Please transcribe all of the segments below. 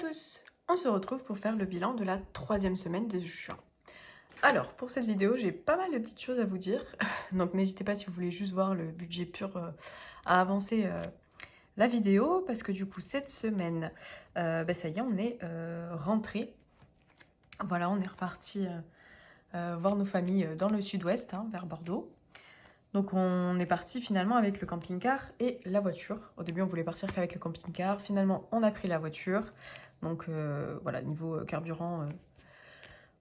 tous, on se retrouve pour faire le bilan de la 3e semaine de juin. Alors, pour cette vidéo, j'ai pas mal de petites choses à vous dire, donc n'hésitez pas si vous voulez juste voir le budget pur à avancer la vidéo, parce que du coup, cette semaine, ça y est, on est rentré. Voilà, on est reparti voir nos familles dans le sud-ouest, hein, vers Bordeaux. Donc on est parti finalement avec le camping-car et la voiture. Au début on voulait partir qu'avec le camping-car, finalement on a pris la voiture. Donc voilà, niveau carburant,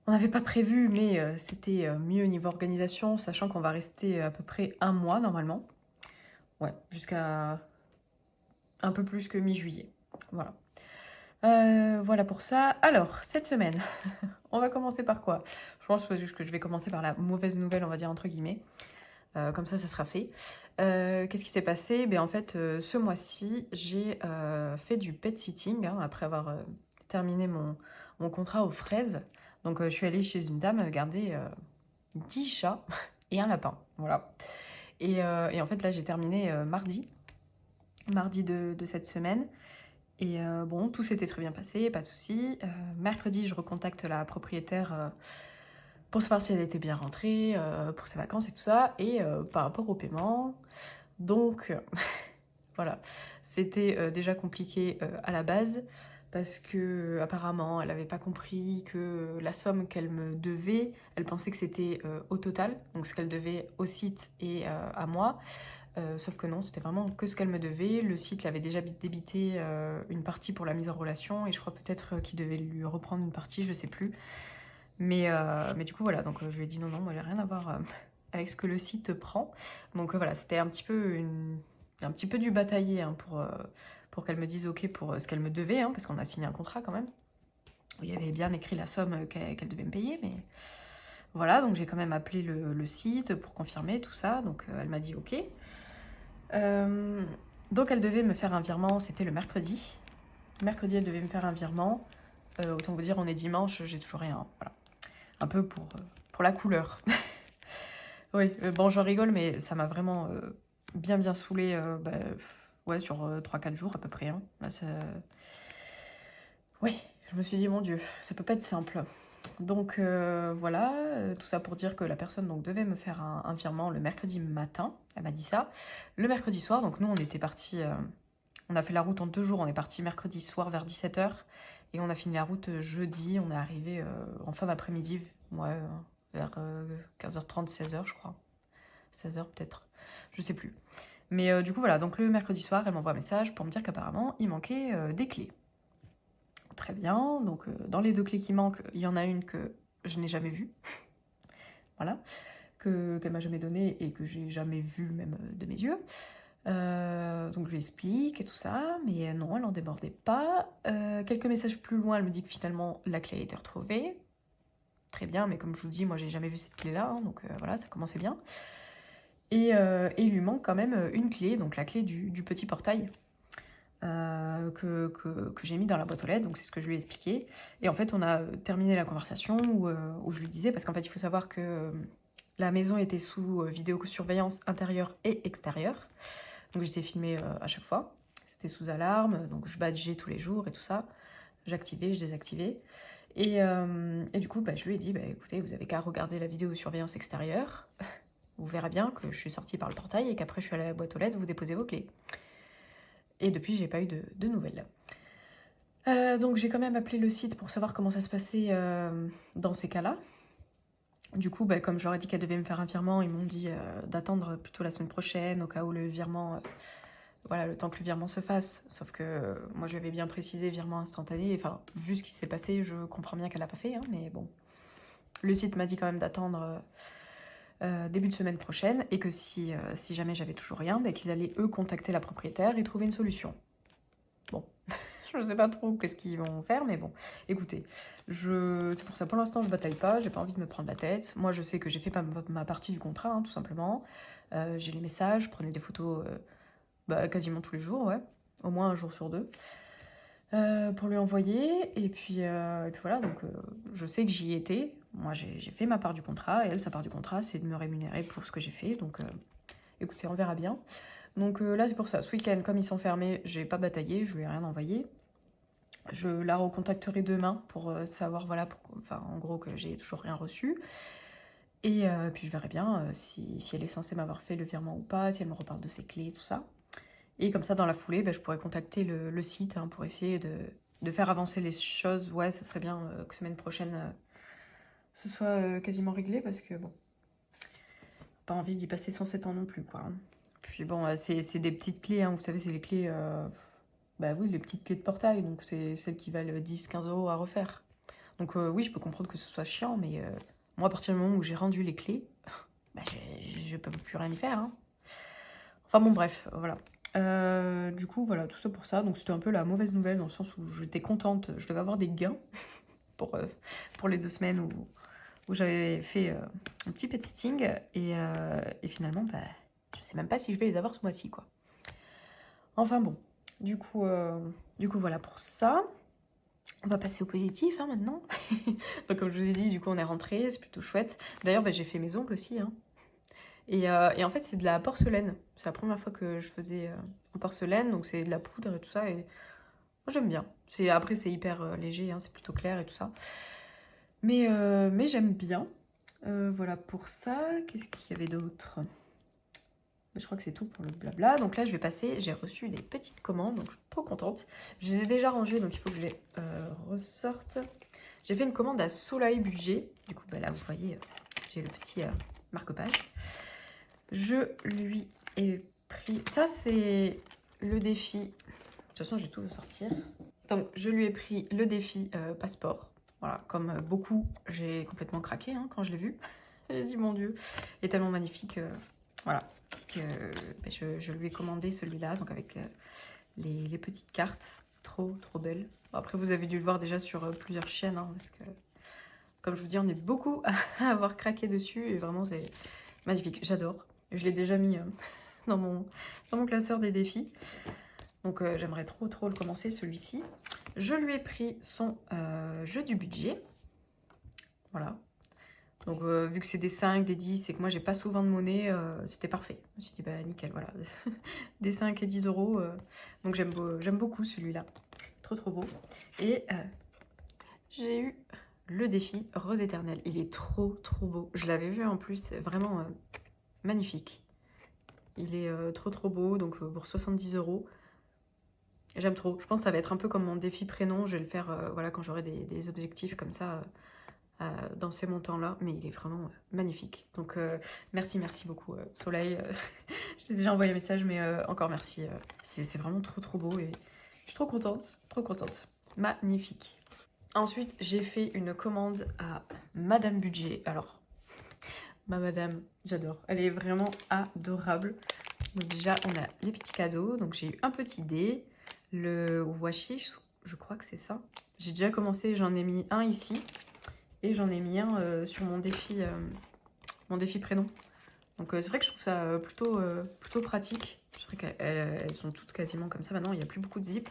on n'avait pas prévu, mais c'était mieux niveau organisation, sachant qu'on va rester à peu près un mois normalement. Ouais, jusqu'à un peu plus que mi-juillet. Voilà. Voilà pour ça. Alors, cette semaine, on va commencer par quoi? Je pense que je vais commencer par la mauvaise nouvelle, on va dire entre guillemets. Comme ça sera fait. Qu'est-ce qui s'est passé? En fait, ce mois-ci, j'ai fait du pet sitting, hein, après avoir terminé mon contrat aux fraises. Donc, je suis allée chez une dame garder 10 chats et un lapin. Voilà. Et en fait, là, j'ai terminé mardi de cette semaine. Et bon, tout s'était très bien passé, pas de souci. Mercredi, je recontacte la propriétaire pour savoir si elle était bien rentrée, pour ses vacances et tout ça, et par rapport au paiement. Donc, voilà, c'était déjà compliqué à la base, parce que apparemment, elle n'avait pas compris que la somme qu'elle me devait, elle pensait que c'était au total, donc ce qu'elle devait au site et à moi. Sauf que non, c'était vraiment que ce qu'elle me devait. Le site l'avait déjà débité une partie pour la mise en relation, et je crois peut-être qu'il devait lui reprendre une partie, je sais plus. Mais du coup, voilà, donc je lui ai dit non, moi j'ai rien à voir avec ce que le site prend. Donc voilà, c'était un petit peu du batailler, hein, pour qu'elle me dise ok pour ce qu'elle me devait, hein, parce qu'on a signé un contrat quand même. Il y avait bien écrit la somme qu'elle devait me payer, mais voilà, donc j'ai quand même appelé le site pour confirmer tout ça. Donc elle m'a dit ok. Donc elle devait me faire un virement, c'était le mercredi. Mercredi, elle devait me faire un virement. Autant vous dire, on est dimanche, j'ai toujours rien. Voilà. Un peu pour la couleur. Oui, bon, j'en rigole, mais ça m'a vraiment bien saoulée ouais, sur 3-4 jours à peu près. Hein. Là, oui, je me suis dit, mon Dieu, ça peut pas être simple. Donc voilà, tout ça pour dire que la personne donc, devait me faire un virement le mercredi matin, elle m'a dit ça. Le mercredi soir, donc nous on était partis, on a fait la route en 2 jours, on est parti mercredi soir vers 17h, et on a fini la route jeudi, on est arrivé en fin d'après-midi, ouais, vers 15h30, 16h je crois. 16h peut-être, je sais plus. Mais du coup voilà, donc le mercredi soir, elle m'envoie un message pour me dire qu'apparemment il manquait des clés. Très bien, donc dans les 2 clés qui manquent, il y en a une que je n'ai jamais vue, voilà, qu'elle m'a jamais donnée et que j'ai jamais vue même de mes yeux. Donc je lui explique et tout ça, mais non, elle en débordait pas. Quelques messages plus loin, elle me dit que finalement la clé a été retrouvée. Très bien, mais comme je vous dis, moi j'ai jamais vu cette clé-là, hein, donc voilà, ça commençait bien. Et il lui manque quand même une clé, donc la clé du petit portail. Que j'ai mis dans la boîte aux lettres, donc c'est ce que je lui ai expliqué. Et en fait, on a terminé la conversation où je lui disais, parce qu'en fait, il faut savoir que la maison était sous vidéosurveillance intérieure et extérieure. Donc j'étais filmée à chaque fois. C'était sous alarme, donc je badgeais tous les jours et tout ça. J'activais, je désactivais. Et du coup, je lui ai dit, écoutez, vous avez qu'à regarder la vidéosurveillance extérieure. Vous verrez bien que je suis sortie par le portail et qu'après je suis allée à la boîte aux lettres, vous déposez vos clés. Et depuis, j'ai pas eu de nouvelles. Donc j'ai quand même appelé le site pour savoir comment ça se passait dans ces cas-là. Du coup, comme je leur ai dit qu'elle devait me faire un virement, ils m'ont dit d'attendre plutôt la semaine prochaine, au cas où le virement, voilà, le temps que le virement se fasse. Sauf que moi, je lui avais bien précisé virement instantané. Enfin, vu ce qui s'est passé, je comprends bien qu'elle l'a pas fait, hein, mais bon. Le site m'a dit quand même d'attendre début de semaine prochaine, et que si jamais j'avais toujours rien, qu'ils allaient eux contacter la propriétaire et trouver une solution. Bon, je ne sais pas trop qu'est-ce qu'ils vont faire, mais bon, écoutez, c'est pour ça, pour l'instant, je bataille pas, j'ai pas envie de me prendre la tête. Moi, je sais que j'ai fait ma partie du contrat, hein, tout simplement. J'ai les messages, je prenais des photos quasiment tous les jours, ouais, au moins un jour sur 2, pour lui envoyer. Et puis voilà, donc je sais que j'y étais. Moi, j'ai fait ma part du contrat, et elle, sa part du contrat, c'est de me rémunérer pour ce que j'ai fait. Donc, écoutez, on verra bien. Donc là, c'est pour ça. Ce week-end, comme ils sont fermés, j'ai pas bataillé, je lui ai rien envoyé. Je la recontacterai demain pour savoir, voilà, enfin, en gros que j'ai toujours rien reçu. Et puis je verrai bien si elle est censée m'avoir fait le virement ou pas, si elle me reparle de ses clés, tout ça. Et comme ça, dans la foulée, je pourrais contacter le site hein, pour essayer de faire avancer les choses. Ouais, ça serait bien que semaine prochaine, ce soit quasiment réglé, parce que bon, pas envie d'y passer 107 ans non plus, quoi. Puis bon, c'est des petites clés, hein, vous savez, c'est les clés, bah oui, les petites clés de portail, donc c'est celles qui valent 10-15 € à refaire. Donc oui, je peux comprendre que ce soit chiant, mais moi, à partir du moment où j'ai rendu les clés, bah, je peux plus rien y faire, hein. Enfin bon, bref, voilà. Du coup, voilà, tout ça pour ça. Donc c'était un peu la mauvaise nouvelle, dans le sens où j'étais contente, je devais avoir des gains pour les 2 semaines où j'avais fait un petit pet sitting, et finalement, bah, je sais même pas si je vais les avoir ce mois-ci, quoi. Enfin bon, du coup, voilà pour ça. On va passer au positif hein, maintenant. Donc comme je vous ai dit, du coup on est rentré, c'est plutôt chouette. D'ailleurs, bah, j'ai fait mes ongles aussi, hein. Et en fait, c'est de la porcelaine. C'est la première fois que je faisais en porcelaine, donc c'est de la poudre et tout ça. Et moi, j'aime bien. Après, c'est hyper léger, hein, c'est plutôt clair et tout ça. Mais j'aime bien. Voilà pour ça. Qu'est-ce qu'il y avait d'autre? Je crois que c'est tout pour le blabla. Donc là, je vais passer. J'ai reçu des petites commandes, donc je suis trop contente. Je les ai déjà rangées, donc il faut que je les ressorte. J'ai fait une commande à Soleil Budget. Du coup, bah, là, vous voyez, j'ai le petit marque-page. Je lui ai pris... Ça, c'est le défi... De toute façon, j'ai tout à sortir. Donc, je lui ai pris le défi passeport. Voilà, comme beaucoup, j'ai complètement craqué hein, quand je l'ai vu. J'ai dit, mon Dieu, il est tellement magnifique. Voilà, que je lui ai commandé celui-là, donc avec les petites cartes. Trop, trop belles. Bon, après, vous avez dû le voir déjà sur plusieurs chaînes, hein, parce que, comme je vous dis, on est beaucoup à avoir craqué dessus. Et vraiment, c'est magnifique. J'adore. Je l'ai déjà mis dans mon classeur des défis. Donc j'aimerais trop trop le commencer celui-ci. Je lui ai pris son jeu du budget. Voilà. Donc vu que c'est des 5, des 10 et que moi j'ai pas souvent de monnaie, c'était parfait. Je me suis dit bah nickel, voilà. Des 5 et 10 €. Donc j'aime beaucoup celui-là. Trop trop beau. Et j'ai eu le défi Rose éternelle. Il est trop trop beau. Je l'avais vu en plus, vraiment magnifique. Il est trop trop beau, donc pour 70 €. J'aime trop. Je pense que ça va être un peu comme mon défi prénom. Je vais le faire voilà, quand j'aurai des objectifs comme ça dans ces montants-là. Mais il est vraiment magnifique. Donc merci beaucoup Soleil. Je t'ai déjà envoyé un message, mais encore merci. C'est vraiment trop trop beau et je suis trop contente. Trop contente. Magnifique. Ensuite, j'ai fait une commande à Madame Budget. Alors, ma madame, j'adore. Elle est vraiment adorable. Donc déjà, on a les petits cadeaux. Donc j'ai eu un petit dé, le washi, je crois que c'est ça. J'ai déjà commencé, j'en ai mis un ici. Et j'en ai mis un sur mon défi prénom. Donc c'est vrai que je trouve ça plutôt pratique. Je sais qu'elles sont toutes quasiment comme ça maintenant, il n'y a plus beaucoup de zip.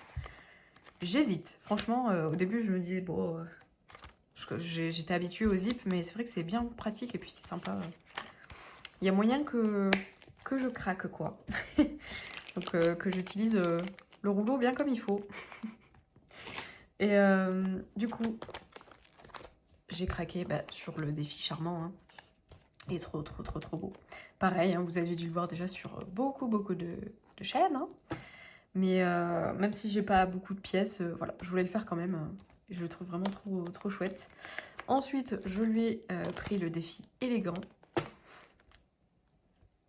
J'hésite. Franchement, au début, je me disais, bon, j'étais habituée au zip, mais c'est vrai que c'est bien pratique et puis c'est sympa. Il y a moyen que je craque, quoi. Donc que j'utilise le rouleau bien comme il faut. Et du coup, j'ai craqué sur le défi charmant. Hein. Il est trop beau. Pareil, hein, vous avez dû le voir déjà sur beaucoup de chaînes. Hein. Mais même si j'ai pas beaucoup de pièces, voilà, je voulais le faire quand même. Je le trouve vraiment trop chouette. Ensuite, je lui ai pris le défi élégant.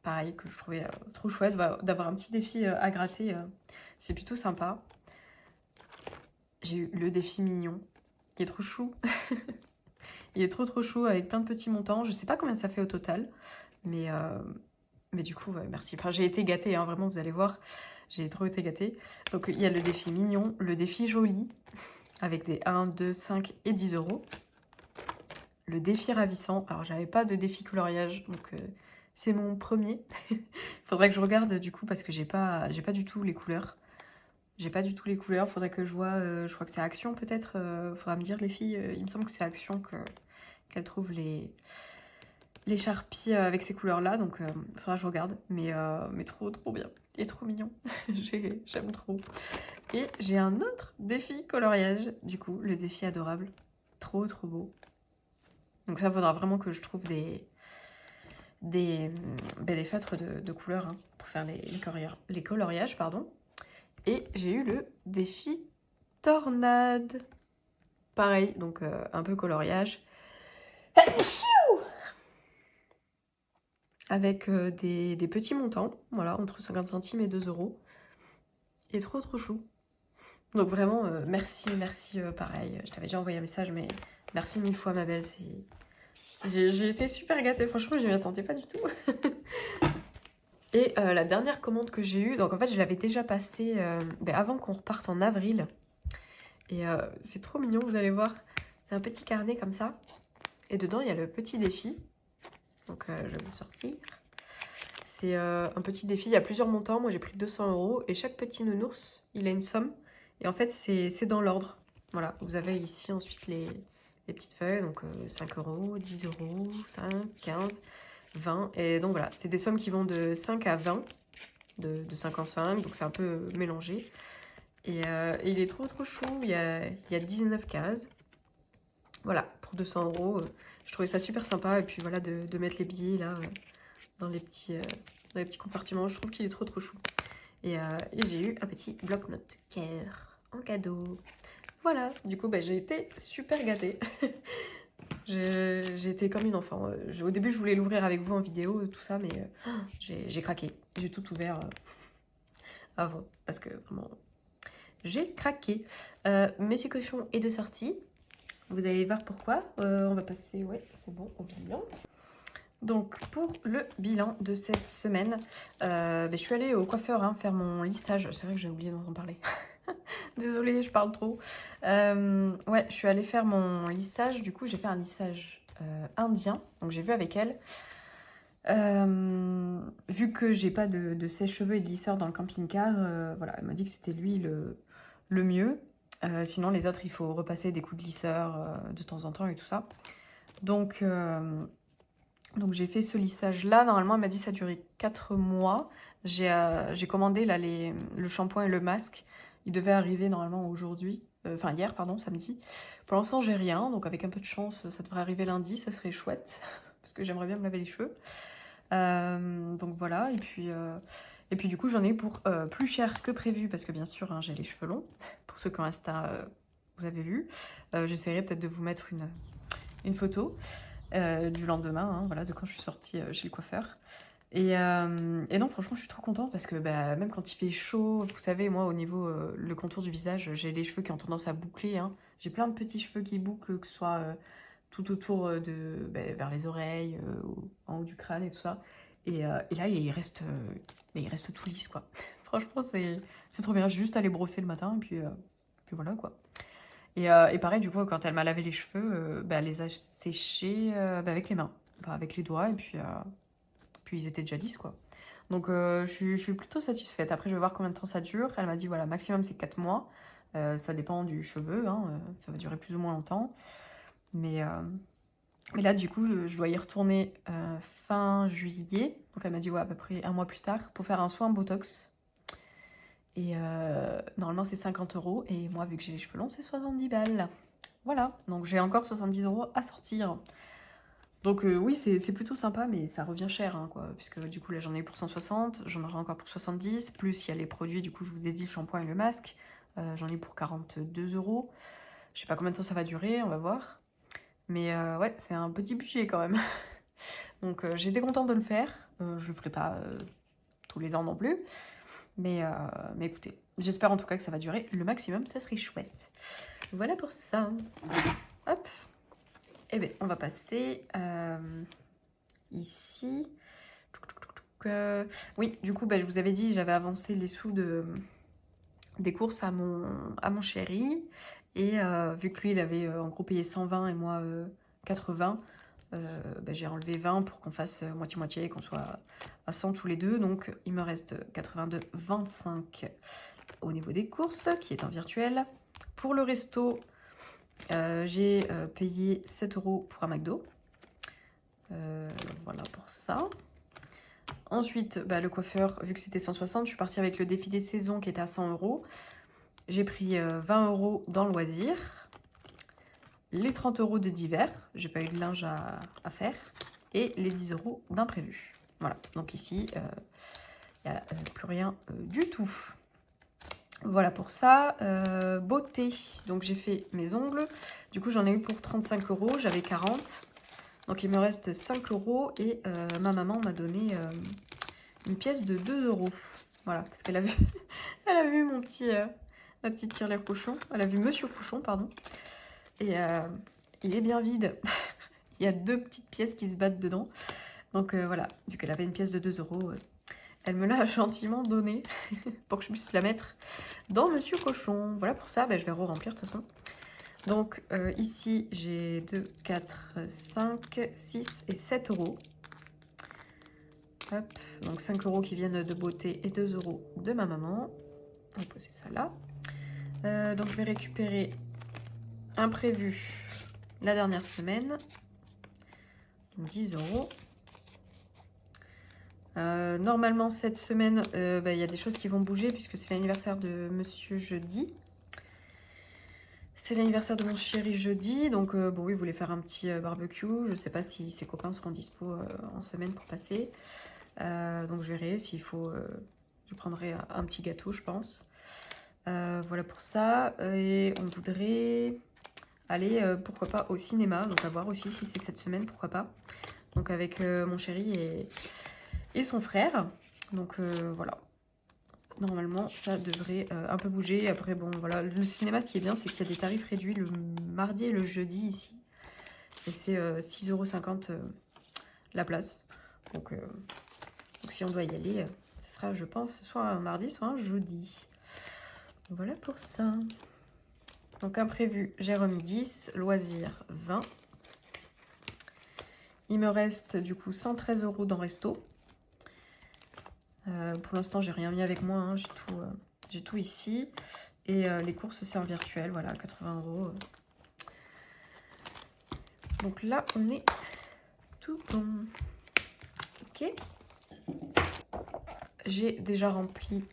Pareil, que je trouvais trop chouette d'avoir un petit défi à gratter. C'est plutôt sympa. J'ai eu le défi mignon. Il est trop chou. Il est trop chou avec plein de petits montants. Je sais pas combien ça fait au total. Mais du coup, ouais, merci. Enfin, j'ai été gâtée, hein, vraiment, vous allez voir. J'ai trop été gâtée. Donc, il y a le défi mignon, le défi joli, avec des 1, 2, 5 et 10 €. Le défi ravissant. Alors, j'avais pas de défi coloriage, donc c'est mon premier. Faudrait que je regarde, du coup, parce que j'ai pas du tout les couleurs. J'ai pas du tout les couleurs. Faudrait que je vois, je crois que c'est Action, peut-être. Faudra me dire, les filles. Il me semble que c'est Action qu'elles trouvent les les Sharpies avec ces couleurs-là, donc faudra que je regarde, mais trop bien, et trop mignon, j'aime trop. Et j'ai un autre défi coloriage, du coup, le défi adorable, trop beau. Donc ça, faudra vraiment que je trouve des feutres de couleurs hein, pour faire les coloriages, pardon. Et j'ai eu le défi tornade. Pareil, donc un peu coloriage. Avec des petits montants, voilà, entre 50 centimes et 2 euros. Et trop chou. Donc vraiment, merci, pareil. Je t'avais déjà envoyé un message, mais merci 1000 fois ma belle. J'ai été super gâtée, franchement, je m'y attendais pas du tout. Et la dernière commande que j'ai eue, donc en fait, je l'avais déjà passée avant qu'on reparte en avril. Et c'est trop mignon, vous allez voir. C'est un petit carnet comme ça. Et dedans, il y a le petit défi. Donc, je vais le sortir. C'est un petit défi, il y a plusieurs montants. Moi, j'ai pris 200 euros. Et chaque petit nounours, il a une somme. Et en fait, c'est dans l'ordre. Voilà, vous avez ici ensuite les petites feuilles. Donc, 5 euros, 10 euros, 5, 15, 20. Et donc, voilà, c'est des sommes qui vont de 5 à 20. De 5 en 5. Donc, c'est un peu mélangé. Et il est trop chou. Il y a 19 cases. Voilà, pour 200 euros. Je trouvais ça super sympa. Et puis voilà, de mettre les billets là dans les petits compartiments. Je trouve qu'il est trop chou. Et j'ai eu un petit bloc-notes cœur en cadeau. Voilà, du coup, j'ai été super gâtée. J'ai été comme une enfant. Au début, je voulais l'ouvrir avec vous en vidéo, tout ça, mais j'ai craqué. J'ai tout ouvert avant, parce que vraiment, j'ai craqué. Monsieur Cochon est de sortie. Vous allez voir pourquoi. On va passer, ouais, c'est bon, au bilan. Donc, pour le bilan de cette semaine, je suis allée au coiffeur hein, faire mon lissage. C'est vrai que j'ai oublié d'en parler. Désolée, je parle trop. Ouais, je suis allée faire mon lissage. Du coup, j'ai fait un lissage indien. Donc, j'ai vu avec elle. Vu que j'ai pas de sèche-cheveux et de lisseur dans le camping-car, voilà, elle m'a dit que c'était lui le mieux. Sinon, les autres, il faut repasser des coups de lisseur de temps en temps et tout ça. Donc j'ai fait ce lissage-là. Normalement, elle m'a dit que ça durait 4 mois. J'ai commandé là, le shampoing et le masque. Ils devaient arriver normalement aujourd'hui. Enfin, hier, pardon, samedi. Pour l'instant, j'ai rien. Donc, avec un peu de chance, ça devrait arriver lundi. Ça serait chouette. Parce que j'aimerais bien me laver les cheveux. Donc, voilà. Et puis du coup, j'en ai pour plus cher que prévu. Parce que, bien sûr, hein, j'ai les cheveux longs. Pour ceux qui ont Insta, vous avez vu. J'essaierai peut-être de vous mettre une photo. Du lendemain, hein, voilà, de quand je suis sortie chez le coiffeur. Et non, franchement, je suis trop contente parce que même quand il fait chaud, vous savez, moi, au niveau le contour du visage, j'ai les cheveux qui ont tendance à boucler. Hein. J'ai plein de petits cheveux qui bouclent, que ce soit tout autour vers les oreilles, en haut du crâne et tout ça. Et là, il reste tout lisse, quoi. Franchement, c'est trop bien. J'ai juste à les brosser le matin et puis voilà, quoi. Et pareil, du coup, quand elle m'a lavé les cheveux, elle les a séchés avec les mains, enfin avec les doigts, et puis ils étaient déjà lisses, quoi. Donc, je suis plutôt satisfaite. Après, je vais voir combien de temps ça dure. Elle m'a dit, voilà, maximum, c'est 4 mois. Ça dépend du cheveu, hein, ça va durer plus ou moins longtemps. Mais là, du coup, je dois y retourner fin juillet. Donc, elle m'a dit, ouais, à peu près un mois plus tard, pour faire un soin Botox. Et normalement, c'est 50 euros. Et moi, vu que j'ai les cheveux longs, c'est 70 balles. Voilà, donc j'ai encore 70 euros à sortir. Donc oui, c'est plutôt sympa, mais ça revient cher, hein, quoi. Puisque du coup, là, j'en ai eu pour 160, j'en aurai encore pour 70. Plus, il y a les produits, du coup, je vous ai dit, le shampoing et le masque. J'en ai pour 42 euros. Je sais pas combien de temps ça va durer, on va voir. Mais ouais, c'est un petit budget quand même. Donc j'étais contente de le faire. Je le ferai pas tous les ans non plus. Mais écoutez, j'espère en tout cas que ça va durer le maximum, ça serait chouette. Voilà pour ça. Hop. Et bien, on va passer ici. Oui, du coup, je vous avais dit, j'avais avancé les sous des courses à mon chéri. Et vu que lui, il avait en gros payé 120 et moi 80, j'ai enlevé 20 pour qu'on fasse moitié-moitié et qu'on soit à 100 tous les deux. Donc, il me reste 82,25 au niveau des courses, qui est en virtuel. Pour le resto, j'ai payé 7 euros pour un McDo. Voilà pour ça. Ensuite, le coiffeur, vu que c'était 160, je suis partie avec le défi des saisons qui était à 100 €. J'ai pris 20 € dans le loisir. Les 30 € de divers, j'ai pas eu de linge à faire. Et les 10 € d'imprévu. Voilà, donc ici, il n'y a plus rien du tout. Voilà pour ça. Beauté, donc j'ai fait mes ongles. Du coup, j'en ai eu pour 35 €, j'avais 40. Donc il me reste 5 € et ma maman m'a donné une pièce de 2 €. Voilà, parce qu'elle a vu, elle a vu ma petite tirelire cochon. Elle a vu Monsieur Cochon, pardon. Et il est bien vide. Il y a 2 petites pièces qui se battent dedans. Donc voilà, vu qu'elle avait une pièce de 2 €, elle me l'a gentiment donnée pour que je puisse la mettre dans Monsieur Cochon. Voilà pour ça, je vais re-remplir de toute façon. Donc ici, j'ai 2, 4, 5, 6 et 7 €. Hop, donc 5 € qui viennent de beauté et 2 € de ma maman. On va poser ça là. Donc je vais récupérer imprévu la dernière semaine. 10 €. Normalement cette semaine, il y a des choses qui vont bouger puisque c'est l'anniversaire de Monsieur Jeudi. C'est l'anniversaire de mon chéri jeudi, donc bon, il voulait faire un petit barbecue. Je sais pas si ses copains seront dispo en semaine pour passer. Donc je verrai s'il faut, je prendrai un petit gâteau, je pense. Voilà pour ça. Et on voudrait aller, pourquoi pas, au cinéma. Donc à voir aussi si c'est cette semaine, pourquoi pas. Donc avec mon chéri et son frère. Donc voilà. Normalement, ça devrait un peu bouger. Après, bon, voilà. Le cinéma, ce qui est bien, c'est qu'il y a des tarifs réduits le mardi et le jeudi ici. Et c'est 6,50 € la place. Donc si on doit y aller, ce sera, je pense, soit un mardi, soit un jeudi. Voilà pour ça. Donc imprévu, j'ai remis 10. Loisirs, 20. Il me reste du coup 113 € dans resto. Pour l'instant, j'ai rien mis avec moi, hein. J'ai tout ici. Et les courses, c'est en virtuel, voilà, 80 €. Donc là, on est tout bon. Ok. J'ai déjà rempli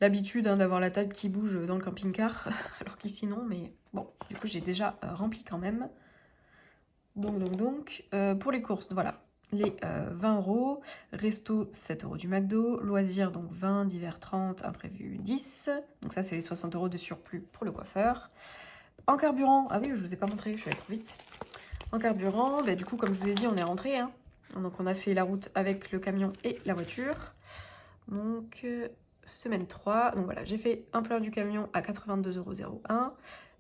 l'habitude d'avoir la table qui bouge dans le camping-car, alors qu'ici non, mais bon, du coup, j'ai déjà rempli quand même. Donc, pour les courses, voilà. Les 20 €, resto 7 € du McDo, loisirs donc 20, divers 30, imprévu 10. Donc ça c'est les 60 € de surplus pour le coiffeur. En carburant, ah oui je vous ai pas montré, je suis allée trop vite. En carburant, du coup comme je vous ai dit on est rentré. Hein. Donc on a fait la route avec le camion et la voiture. Donc semaine 3, donc voilà j'ai fait un plein du camion à 82,01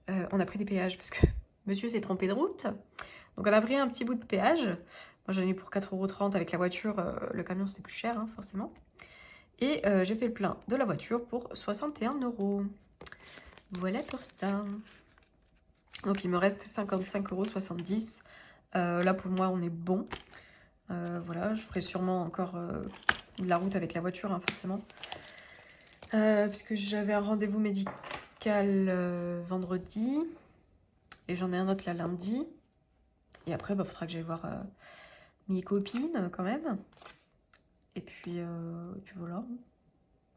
€. On a pris des péages parce que monsieur s'est trompé de route. Donc on a pris un petit bout de péage. Moi j'en ai eu pour 4,30 € avec la voiture, le camion c'était plus cher hein, forcément. Et j'ai fait le plein de la voiture pour 61 €. Voilà pour ça. Donc il me reste 55,70 €. Là pour moi on est bon. Voilà, je ferai sûrement encore de la route avec la voiture hein, forcément. Puisque j'avais un rendez-vous médical vendredi. Et j'en ai un autre là lundi. Et après, il faudra que j'aille voir mes copines quand même. Et puis voilà.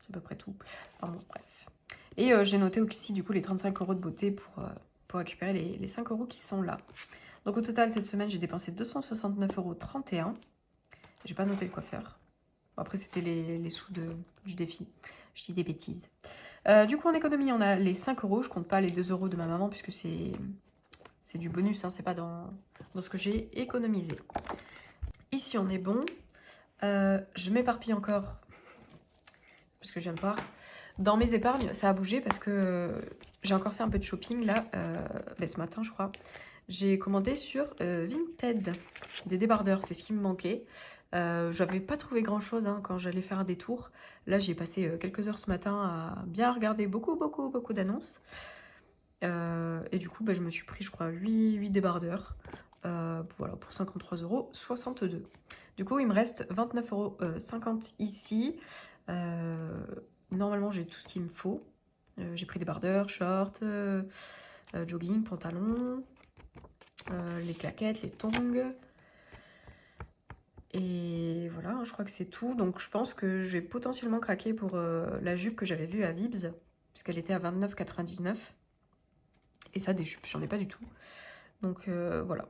C'est à peu près tout. Enfin, bon, bref. Et j'ai noté aussi du coup les 35 € de beauté pour récupérer les 5 € qui sont là. Donc au total, cette semaine, j'ai dépensé 269,31 €. J'ai pas noté le coiffeur. Bon, après, c'était les sous du défi. Je dis des bêtises. Du coup, en économie, on a les 5 €. Je compte pas les 2 € de ma maman puisque c'est du bonus, hein, c'est pas dans ce que j'ai économisé. Ici, on est bon. Je m'éparpille encore, parce que je viens de voir. Dans mes épargnes, ça a bougé parce que j'ai encore fait un peu de shopping, là, ce matin, je crois. J'ai commandé sur Vinted, des débardeurs, c'est ce qui me manquait. J'avais pas trouvé grand-chose hein, quand j'allais faire un détour. Là, j'ai passé quelques heures ce matin à bien regarder beaucoup d'annonces. Et du coup, je me suis pris, je crois, 8 débardeurs. Voilà, pour 53,62 €. Du coup, il me reste 29,50 € ici. Normalement, j'ai tout ce qu'il me faut. J'ai pris débardeurs, shorts, jogging, pantalon. les claquettes, les tongs. Et voilà, je crois que c'est tout. Donc je pense que je vais potentiellement craquer pour la jupe que j'avais vue à Vibs, puisqu'elle était à 29,99 €. Et ça, des jupes, j'en ai pas du tout. Donc voilà,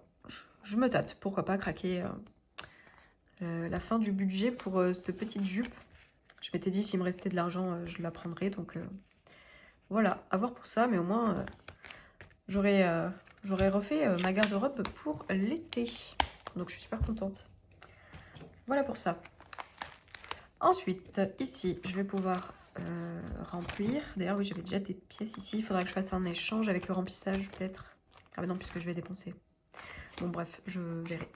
je me tâte. Pourquoi pas craquer la fin du budget pour cette petite jupe. Je m'étais dit, s'il me restait de l'argent, je la prendrais. Donc voilà, à voir pour ça. Mais au moins, j'aurais refait ma garde-robe pour l'été. Donc je suis super contente. Voilà pour ça. Ensuite, ici, je vais pouvoir remplir. D'ailleurs, oui, j'avais déjà des pièces ici. Il faudra que je fasse un échange avec le remplissage, peut-être. Ah, mais non, puisque je vais dépenser. Bon, bref, je verrai.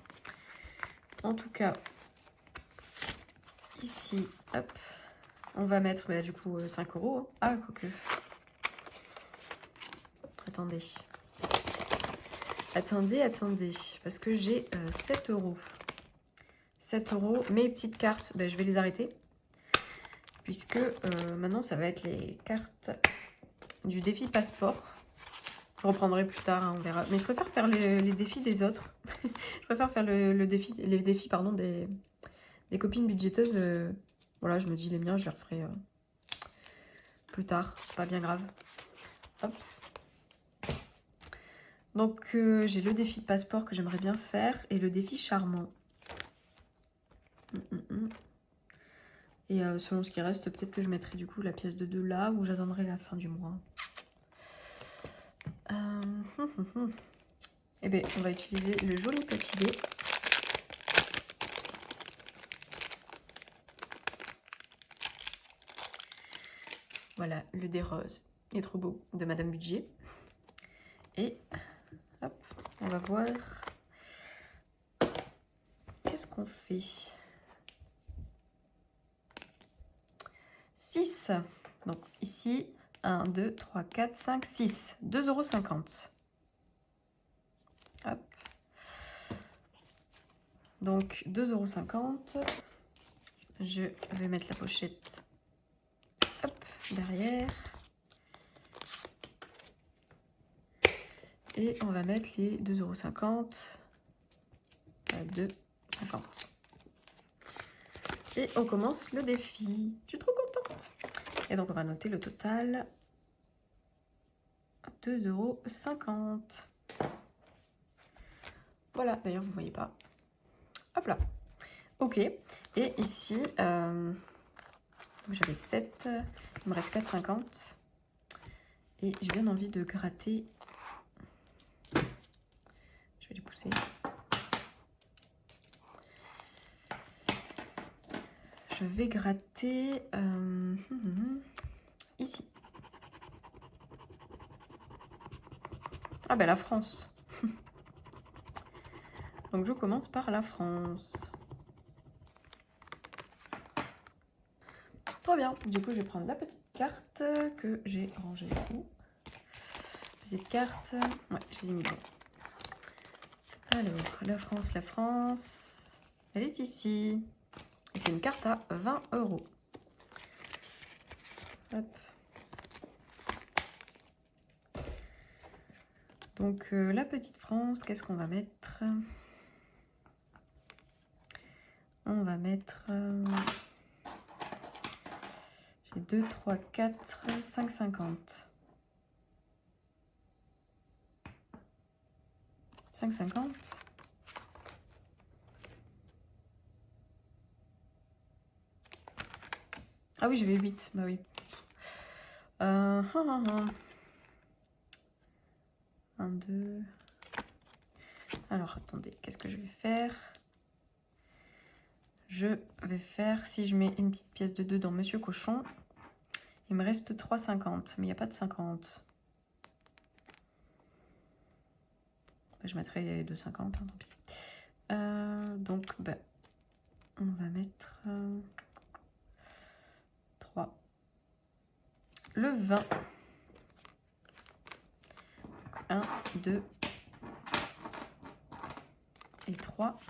En tout cas, ici, hop, on va mettre, bah, du coup, 5 €. Ah, quoique. Attendez. Attendez, parce que j'ai 7 €. 7 €. Mes petites cartes, bah, je vais les arrêter. Puisque maintenant, ça va être les cartes du défi passeport. Je reprendrai plus tard, hein, on verra. Mais je préfère faire les défis des autres. Je préfère faire les défis pardon, des copines budgéteuses. Voilà, je me dis les miens, je les referai plus tard. C'est pas bien grave. Hop. Donc, j'ai le défi de passeport que j'aimerais bien faire et le défi charmant. Et selon ce qui reste, peut-être que je mettrai du coup la pièce de 2 là ou j'attendrai la fin du mois. Eh bien, on va utiliser le joli petit dé. Voilà, le dé rose. Il est trop beau, de Madame Budget. Et hop, on va voir. Qu'est-ce qu'on fait? 6. Donc ici, 1, 2, 3, 4, 5, 6. 2,50 €. Hop. Donc 2,50 €. Je vais mettre la pochette hop, derrière. Et on va mettre les 2,50 € à 2,50 €. Et on commence le défi. Je suis trop contente. Et donc on va noter le total. 2,50 €. Voilà, d'ailleurs vous ne voyez pas. Hop là. Ok. Et ici, j'avais 7. Il me reste 4,50 €. Et j'ai bien envie de gratter. Je vais les pousser. Je vais gratter ici. Ah ben la France. Donc je commence par la France. Trop bien. Du coup, je vais prendre la petite carte que j'ai rangée où. Petite carte. Ouais, je les ai mis bien. Alors, la France. Elle est ici. Et c'est une carte à 20 €. Hop. Donc, la petite France, qu'est-ce qu'on va mettre? On va mettre... j'ai 2, 3, 4, 5,50. 5,50. Ah oui, j'avais 8. Bah oui. 1, 2. Alors, attendez, qu'est-ce que je vais faire? Je vais faire, si je mets une petite pièce de 2 dans Monsieur Cochon, il me reste 3,50, mais il n'y a pas de 50. Je mettrai 2,50, hein, tant pis. Donc, bah, on va mettre 3. Le 20. Donc, 1, 2 et 3.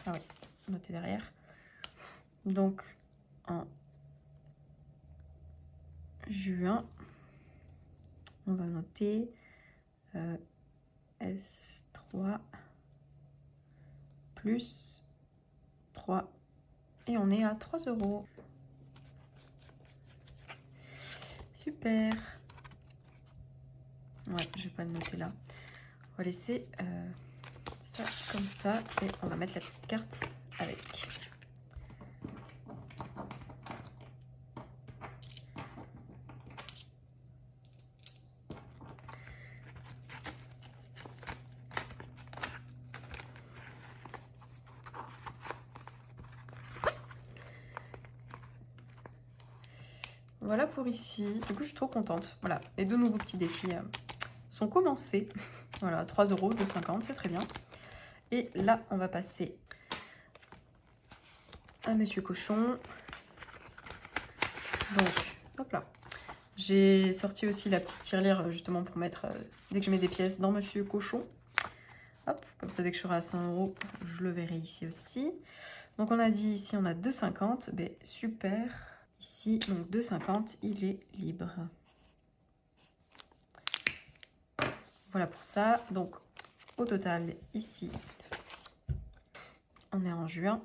Ah ouais, notez derrière. Donc, en juin, On va noter S3 plus 3 et on est à 3 €. Super. Ouais, je vais pas le noter là. On va laisser ça comme ça et on va mettre la petite carte avec. Voilà pour ici. Du coup, je suis trop contente. Voilà, les 2 nouveaux petits défis sont commencés. Voilà, 3 €, 2,50 €, c'est très bien. Et là, on va passer à Monsieur Cochon. Donc, hop là. J'ai sorti aussi la petite tirelire justement pour mettre, dès que je mets des pièces dans Monsieur Cochon. Hop, comme ça, dès que je serai à 100 €, je le verrai ici aussi. Donc, on a dit ici, on a 2,50 €. Ben, super. Ici, donc 2,50 €, il est libre. Voilà pour ça. Donc, au total, ici, on est en juin.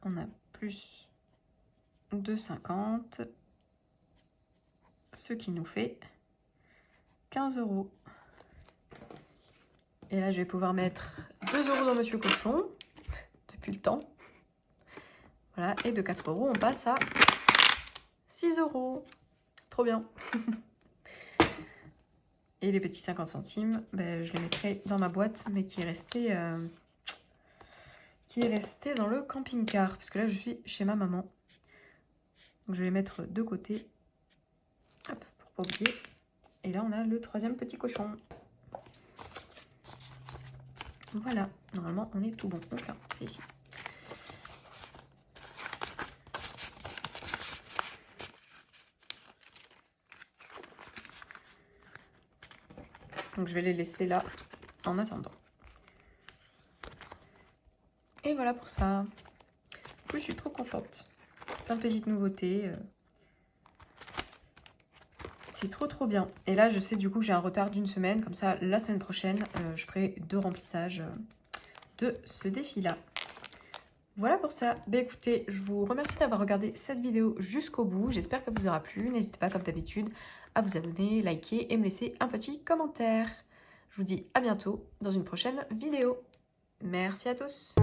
On a plus 2,50 €, ce qui nous fait 15 €. Et là, je vais pouvoir mettre 2 € dans Monsieur Cochon, depuis le temps. Voilà, et de 4 €, on passe à 6 €. Trop bien. Et les petits 50 centimes, ben, je les mettrai dans ma boîte, mais qui est restée dans le camping-car. Parce que là, je suis chez ma maman. Donc, je vais les mettre de côté. Hop, pour pas oublier. Et là, on a le 3e petit cochon. Voilà, normalement, on est tout bon. Donc là, c'est ici. Donc, je vais les laisser là en attendant. Et voilà pour ça. Du coup, je suis trop contente. Plein de petites nouveautés. C'est trop bien. Et là, je sais du coup que j'ai un retard d'1 semaine. Comme ça, la semaine prochaine, je ferai 2 remplissages de ce défi-là. Voilà pour ça. Ben écoutez, je vous remercie d'avoir regardé cette vidéo jusqu'au bout. J'espère qu'elle vous aura plu. N'hésitez pas, comme d'habitude, à vous abonner, liker et me laisser un petit commentaire. Je vous dis à bientôt dans une prochaine vidéo. Merci à tous.